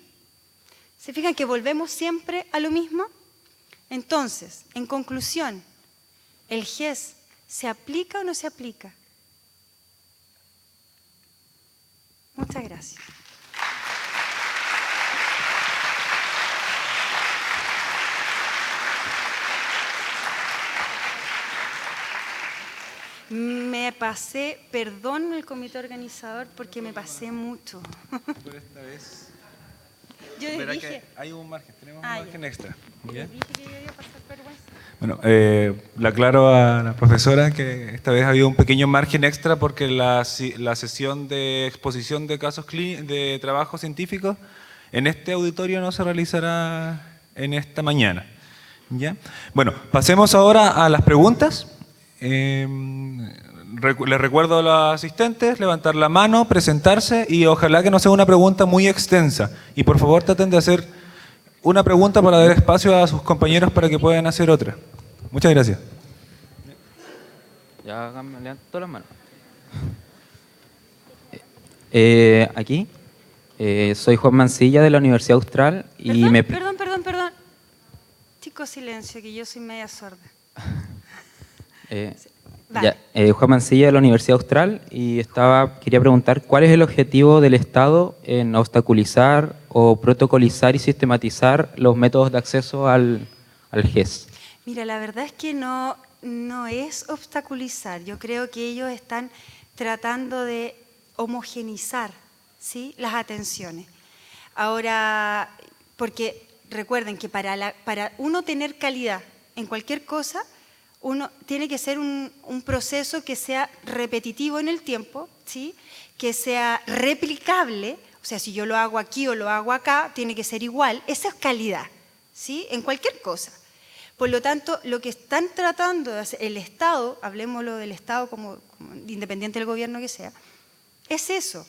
¿Se fijan que volvemos siempre a lo mismo? Entonces, en conclusión, ¿el GES se aplica o no se aplica? Muchas gracias. Me pasé, perdón el comité organizador porque me pasé mucho. Por esta vez. Yo les Verá dije, que hay un margen, tenemos un margen extra. ¿Ya? les dije que yo iba a pasar vergüenza. Bueno, le aclaro a la profesora que esta vez ha habido un pequeño margen extra porque la sesión de exposición de casos de trabajo científicos en este auditorio no se realizará en esta mañana. ¿Ya? Bueno, pasemos ahora a las preguntas. Les recuerdo a los asistentes levantar la mano, presentarse y ojalá que no sea una pregunta muy extensa. Y por favor traten de hacer una pregunta para dar espacio a sus compañeros para que puedan hacer otra. Muchas gracias. Ya me levanto las manos. Aquí, soy Juan Mancilla de la Universidad Austral y Perdón. Chicos, silencio, que yo soy media sorda. Juan Mancilla de la Universidad Austral y quería preguntar cuál es el objetivo del Estado en obstaculizar o protocolizar y sistematizar los métodos de acceso al GES. Mira, la verdad es que no es obstaculizar. Yo creo que ellos están tratando de homogeneizar, ¿sí?, las atenciones. Ahora, porque recuerden que para uno tener calidad en cualquier cosa, uno tiene que ser un proceso que sea repetitivo en el tiempo, ¿sí?, que sea replicable. O sea, si yo lo hago aquí o lo hago acá, tiene que ser igual. Esa es calidad, ¿sí?, en cualquier cosa. Por lo tanto, lo que están tratando de hacer el Estado, hablemoslo del Estado como independiente del gobierno que sea, es eso,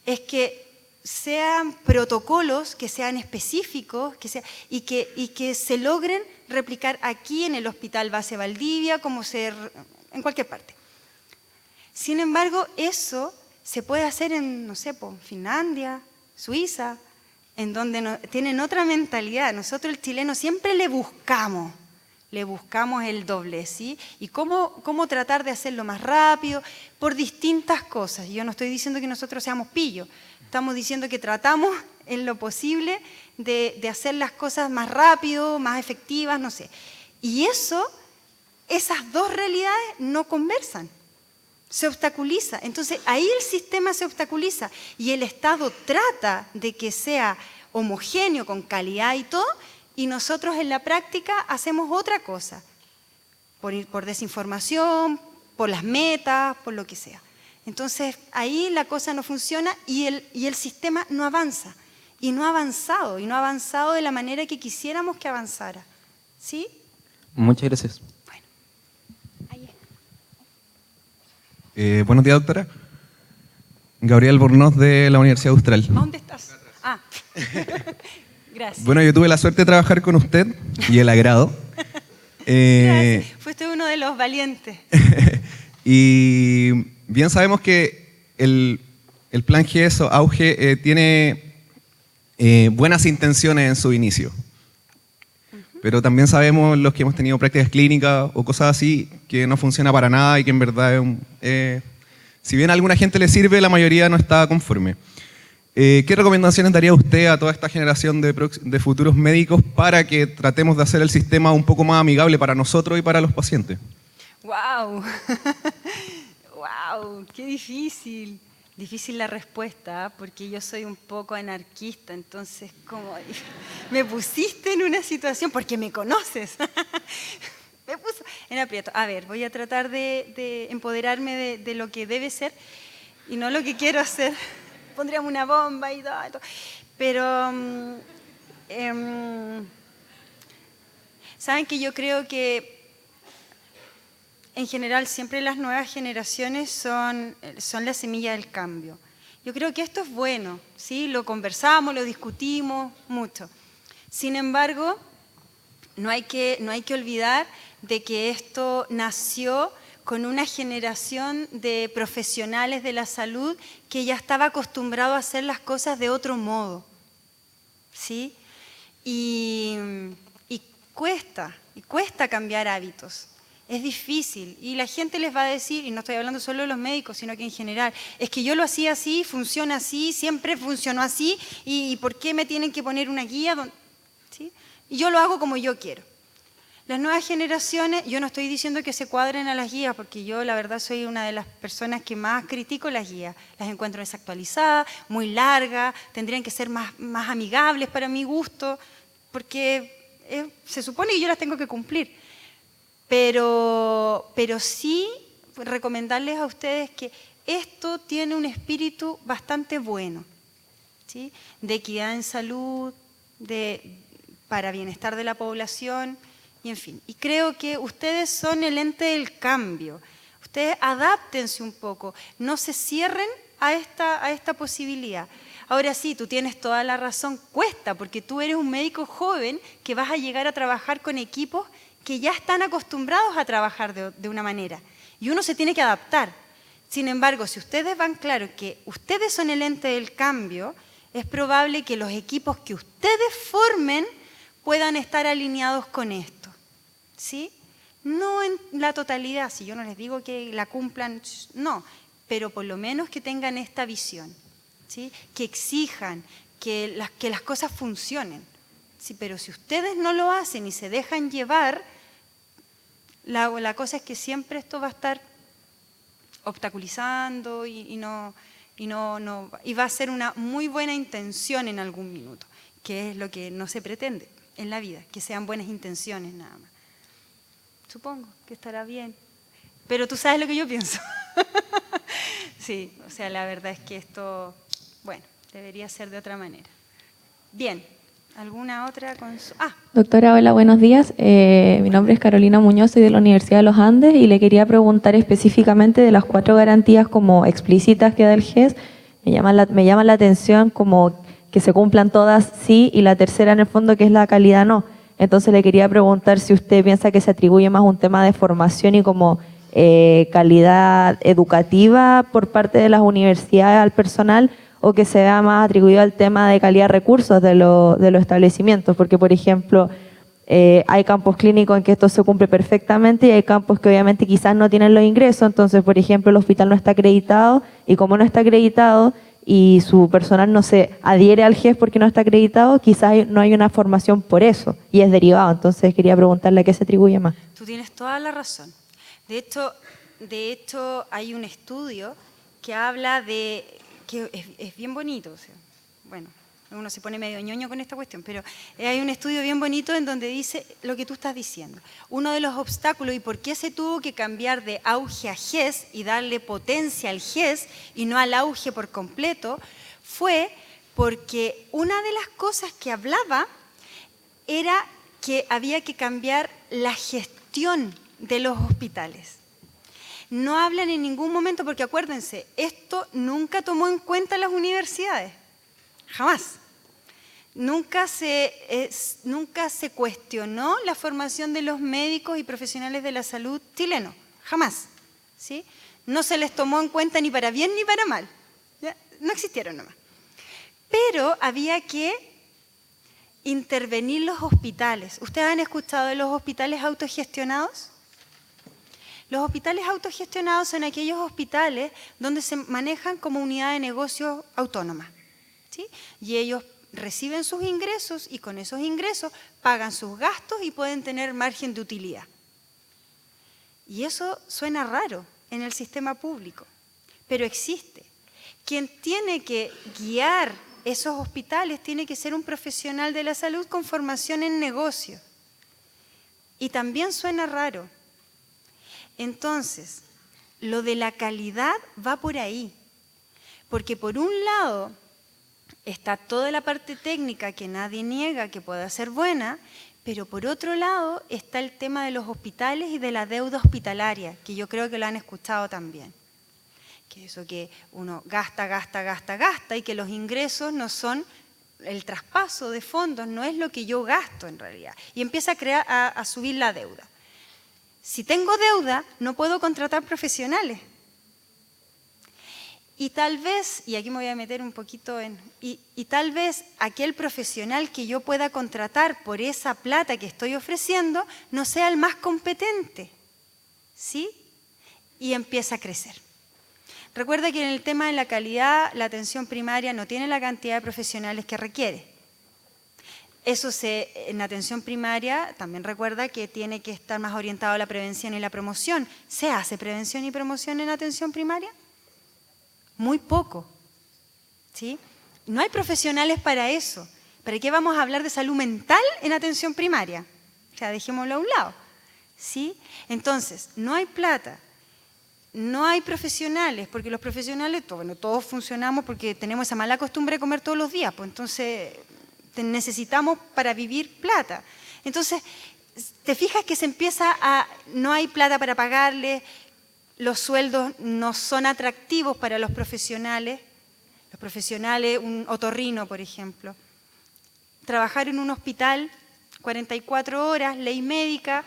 es que sean protocolos, que sean específicos, y que se logren replicar aquí en el Hospital Base Valdivia, en cualquier parte. Sin embargo, eso se puede hacer en, no sé, Finlandia, Suiza, en donde tienen otra mentalidad. Nosotros, el chileno, siempre le buscamos le buscamos el doble, ¿sí? Y cómo tratar de hacerlo más rápido, por distintas cosas. Yo no estoy diciendo que nosotros seamos pillos, estamos diciendo que tratamos en lo posible de hacer las cosas más rápido, más efectivas, no sé. Y esas dos realidades no conversan, se obstaculiza. Entonces ahí el sistema se obstaculiza y el Estado trata de que sea homogéneo, con calidad y todo, y nosotros en la práctica hacemos otra cosa, por desinformación, por las metas, por lo que sea. Entonces ahí la cosa no funciona y el sistema no avanza, y no ha avanzado de la manera que quisiéramos que avanzara. ¿Sí? Muchas gracias. Bueno, ahí es. Buenos días, doctora. Gabriel Bornoz, de la Universidad Austral. ¿Dónde estás? Ah, gracias. Bueno, yo tuve la suerte de trabajar con usted y el agrado. Gracias. Fuiste uno de los valientes. Y bien sabemos que el plan GES o Auge tiene buenas intenciones en su inicio. Pero también sabemos, los que hemos tenido prácticas clínicas o cosas así, que no funciona para nada y que en verdad si bien a alguna gente le sirve, la mayoría no está conforme. ¿Qué recomendaciones daría usted a toda esta generación de futuros médicos para que tratemos de hacer el sistema un poco más amigable para nosotros y para los pacientes? ¡Wow! ¡Wow! ¡Qué difícil! Difícil la respuesta, porque yo soy un poco anarquista, entonces como me pusiste en una situación, porque me conoces, me puso en aprieto. A ver, voy a tratar de empoderarme de lo que debe ser y no lo que quiero hacer. Pondríamos una bomba y todo. Pero, saben que yo creo que en general siempre las nuevas generaciones son la semilla del cambio. Yo creo que esto es bueno, ¿sí? Lo conversamos, lo discutimos mucho. Sin embargo, no hay que olvidar de que esto nació con una generación de profesionales de la salud que ya estaba acostumbrado a hacer las cosas de otro modo, ¿sí? Y cuesta cambiar hábitos. Es difícil y la gente les va a decir, y no estoy hablando solo de los médicos, sino que en general, es que yo lo hacía así, funciona así, siempre funcionó así, y ¿por qué me tienen que poner una guía? ¿Sí? Y yo lo hago como yo quiero. Las nuevas generaciones, yo no estoy diciendo que se cuadren a las guías, porque yo la verdad soy una de las personas que más critico las guías. Las encuentro desactualizadas, muy largas, tendrían que ser más amigables para mi gusto, porque se supone que yo las tengo que cumplir. Pero sí recomendarles a ustedes que esto tiene un espíritu bastante bueno, ¿sí? De equidad en salud, para bienestar de la población, y en fin. Y creo que ustedes son el ente del cambio. Ustedes adáptense un poco, no se cierren a esta posibilidad. Ahora sí, tú tienes toda la razón, cuesta, porque tú eres un médico joven que vas a llegar a trabajar con equipos que ya están acostumbrados a trabajar de una manera. Y uno se tiene que adaptar. Sin embargo, si ustedes van claro que ustedes son el ente del cambio, es probable que los equipos que ustedes formen puedan estar alineados con esto. ¿Sí? No en la totalidad, si yo no les digo que la cumplan, no, pero por lo menos que tengan esta visión, ¿sí? Que exijan que las cosas funcionen. Sí, pero si ustedes no lo hacen y se dejan llevar, la cosa es que siempre esto va a estar obstaculizando y va a ser una muy buena intención en algún minuto, que es lo que no se pretende en la vida, que sean buenas intenciones nada más. Supongo que estará bien, pero tú sabes lo que yo pienso. Sí, o sea, la verdad es que esto, bueno, debería ser de otra manera. Bien. ¿Alguna otra consulta? Doctora, hola, buenos días. Mi nombre es Carolina Muñoz, soy de la Universidad de los Andes y le quería preguntar específicamente de las 4 garantías como explícitas que da el GES. Me llama la atención como que se cumplan todas sí y la tercera en el fondo que es la calidad no. Entonces le quería preguntar si usted piensa que se atribuye más un tema de formación y como calidad educativa por parte de las universidades al personal, o que se vea más atribuido al tema de calidad de recursos de los establecimientos, porque por ejemplo, hay campos clínicos en que esto se cumple perfectamente y hay campos que obviamente quizás no tienen los ingresos. Entonces, por ejemplo, el hospital no está acreditado y como no está acreditado y su personal no se adhiere al GES porque no está acreditado, quizás no hay una formación por eso y es derivado. Entonces, quería preguntarle a qué se atribuye más. Tú tienes toda la razón. De hecho, hay un estudio que habla de, que es bien bonito, o sea, bueno, uno se pone medio ñoño con esta cuestión, pero hay un estudio bien bonito en donde dice lo que tú estás diciendo. Uno de los obstáculos y por qué se tuvo que cambiar de auge a GES y darle potencia al GES y no al auge por completo, fue porque una de las cosas que hablaba era que había que cambiar la gestión de los hospitales. No hablan en ningún momento, porque acuérdense, esto nunca tomó en cuenta las universidades, jamás. Nunca se cuestionó la formación de los médicos y profesionales de la salud chilenos, jamás. ¿Sí? No se les tomó en cuenta ni para bien ni para mal, ¿ya? No existieron nomás. Pero había que intervenir los hospitales. ¿Ustedes han escuchado de los hospitales autogestionados? Los hospitales autogestionados son aquellos hospitales donde se manejan como unidad de negocio autónoma, ¿sí? Y ellos reciben sus ingresos y con esos ingresos pagan sus gastos y pueden tener margen de utilidad. Y eso suena raro en el sistema público, pero existe. Quien tiene que guiar esos hospitales tiene que ser un profesional de la salud con formación en negocio. Y también suena raro. Entonces, lo de la calidad va por ahí, porque por un lado está toda la parte técnica que nadie niega que pueda ser buena, pero por otro lado está el tema de los hospitales y de la deuda hospitalaria, que yo creo que lo han escuchado también. Que eso que uno gasta y que los ingresos no son el traspaso de fondos, no es lo que yo gasto en realidad. Y empieza a subir la deuda. Si tengo deuda, no puedo contratar profesionales. Y tal vez, y aquí me voy a meter un poquito y tal vez aquel profesional que yo pueda contratar por esa plata que estoy ofreciendo no sea el más competente, ¿sí? Y empieza a crecer. Recuerda que en el tema de la calidad, la atención primaria no tiene la cantidad de profesionales que requiere. Eso en la atención primaria también recuerda que tiene que estar más orientado a la prevención y la promoción. ¿Se hace prevención y promoción en atención primaria? Muy poco, ¿sí? No hay profesionales para eso. ¿Para qué vamos a hablar de salud mental en atención primaria? O sea, dejémoslo a un lado, ¿sí? Entonces, no hay plata, no hay profesionales, porque los profesionales, bueno, todos funcionamos porque tenemos esa mala costumbre de comer todos los días, pues entonces necesitamos para vivir plata. Entonces, te fijas que se empieza no hay plata para pagarle. Los sueldos no son atractivos para los profesionales. Los profesionales, un otorrino, por ejemplo. Trabajar en un hospital, 44 horas, ley médica,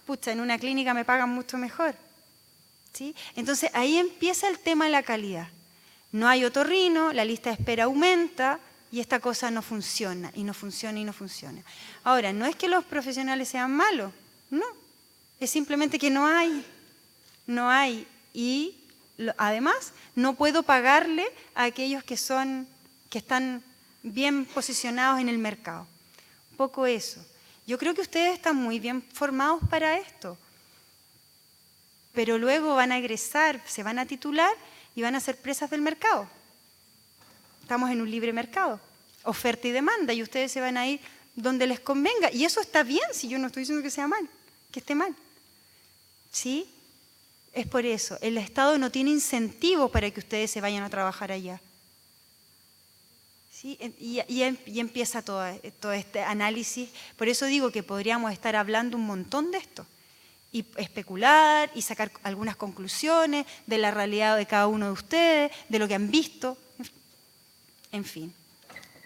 pucha, en una clínica me pagan mucho mejor, ¿sí? Entonces, ahí empieza el tema de la calidad. No hay otorrino, la lista de espera aumenta y esta cosa no funciona, y no funciona, y no funciona. Ahora, no es que los profesionales sean malos, no. Es simplemente que no hay. No hay, y además no puedo pagarle a aquellos que están bien posicionados en el mercado. Un poco eso. Yo creo que ustedes están muy bien formados para esto, pero luego van a egresar, se van a titular y van a ser presas del mercado. Estamos en un libre mercado, oferta y demanda, y ustedes se van a ir donde les convenga. Y eso está bien, si yo no estoy diciendo que sea mal, que esté mal. ¿Sí? Es por eso, el Estado no tiene incentivos para que ustedes se vayan a trabajar allá. ¿Sí? Y empieza todo este análisis. Por eso digo que podríamos estar hablando un montón de esto. Y especular y sacar algunas conclusiones de la realidad de cada uno de ustedes, de lo que han visto. En fin.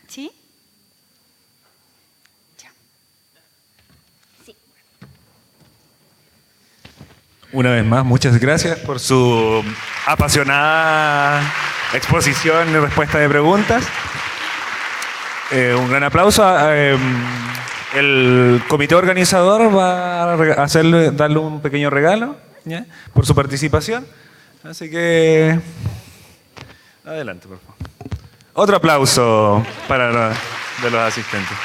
¿Sí? Una vez más, muchas gracias por su apasionada exposición y respuesta de preguntas. Un gran aplauso. El comité organizador va a darle un pequeño regalo, ¿ya? Por su participación. Así que adelante, por favor. Otro aplauso de los asistentes.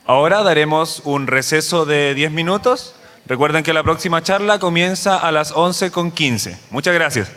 Ahora daremos un receso de 10 minutos. Recuerden que la próxima charla comienza a las 11:15. Muchas gracias.